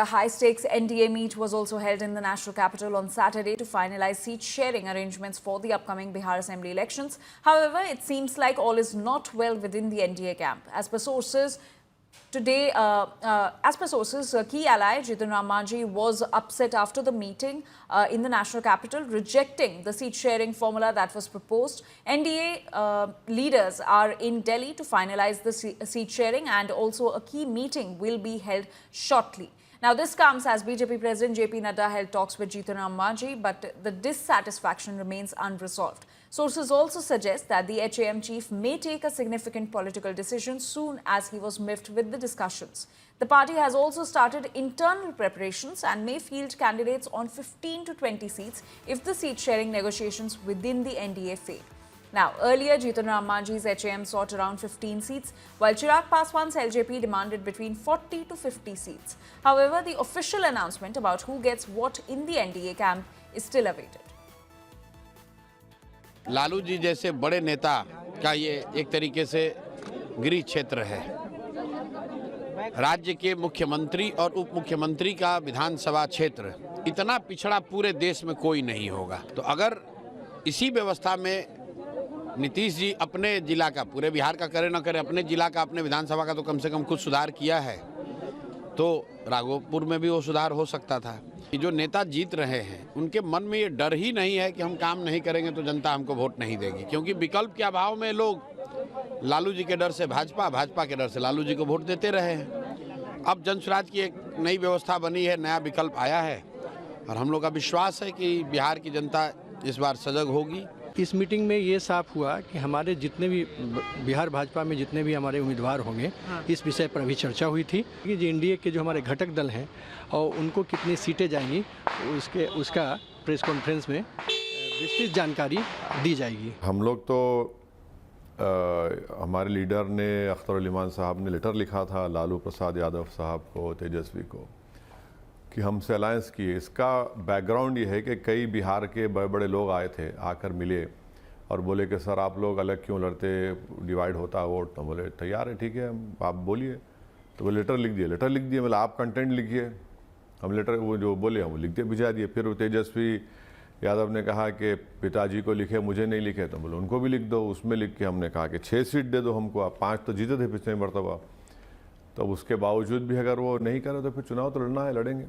A high-stakes NDA meet was also held in the national capital on Saturday to finalize seat-sharing arrangements for the upcoming Bihar Assembly elections. However, it seems like all is not well within the NDA camp. As per sources, key ally Jitun Ram Manjhi was upset after the meeting in the national capital, rejecting the seat-sharing formula that was proposed. NDA leaders are in Delhi to finalize the seat-sharing, and also a key meeting will be held shortly. Now, this comes as BJP President JP Nadda held talks with Jitun Ram Manjhi, but the dissatisfaction remains unresolved. Sources also suggest that the HAM chief may take a significant political decision soon as he was miffed with the discussions. The party has also started internal preparations and may field candidates on 15 to 20 seats if the seat-sharing negotiations within the NDA fail. Now, earlier, Jitun Ram Manjhi's HAM sought around 15 seats, while Chirag Paswan's LJP demanded between 40 to 50 seats. However, the official announcement about who gets what in the NDA camp is still awaited. Lalu ji जैसे बड़े नेता का ये एक तरीके से गृह क्षेत्र है। राज्य के मुख्यमंत्री और उप मुख्यमंत्री का विधानसभा क्षेत्र इतना पिछड़ा पूरे देश में कोई नहीं होगा। तो अगर इसी व्यवस्था में नीतीश जी अपने जिला का, पूरे बिहार का करे न करे, अपने जिला का, अपने विधानसभा का तो कम से कम कुछ सुधार किया है, तो राघोपुर में भी वो सुधार हो सकता था। जो नेता जीत रहे हैं उनके मन में ये डर ही नहीं है कि हम काम नहीं करेंगे तो जनता हमको वोट नहीं देगी, क्योंकि विकल्प के अभाव में लोग लालू जी के डर से भाजपा, भाजपा के डर से लालू जी को वोट देते रहे हैं। अब जन स्वराज की एक नई व्यवस्था बनी है, नया विकल्प आया है, और हम लोग का विश्वास है कि बिहार की जनता इस बार सजग होगी। इस मीटिंग में ये साफ हुआ कि हमारे जितने भी बिहार भाजपा में जितने भी हमारे उम्मीदवार होंगे, इस विषय पर अभी चर्चा हुई थी कि जो एनडीए के जो हमारे घटक दल हैं और उनको कितनी सीटें जाएंगी, उसका प्रेस कॉन्फ्रेंस में विस्तृत जानकारी दी जाएगी। हम लोग तो हमारे लीडर ने, अख्तर उल इमान साहब ने लेटर लिखा था लालू प्रसाद यादव साहब को, तेजस्वी को, कि हमसे अलायंस किए। इसका बैकग्राउंड ये है कि कई बिहार के बड़े बड़े लोग आए थे, आकर मिले और बोले कि सर आप लोग अलग क्यों लड़ते, डिवाइड होता वोट। तो बोले तैयार है, ठीक है, आप बोलिए। तो वो लेटर लिख दिए, मतलब आप कंटेंट लिखिए। हम लेटर वो जो बोले हम लिख दिए, भिजा दिए। फिर तेजस्वी यादव ने कहा कि पिताजी को लिखे, मुझे नहीं लिखे। तो बोले उनको भी लिख दो। उसमें लिख के हमने कहा कि 6 सीट दे दो हमको, आप 5 तो जीते थे पिछले मरतबा। तो उसके बावजूद भी अगर वो नहीं करे तो फिर चुनाव तो लड़ना है, लड़ेंगे।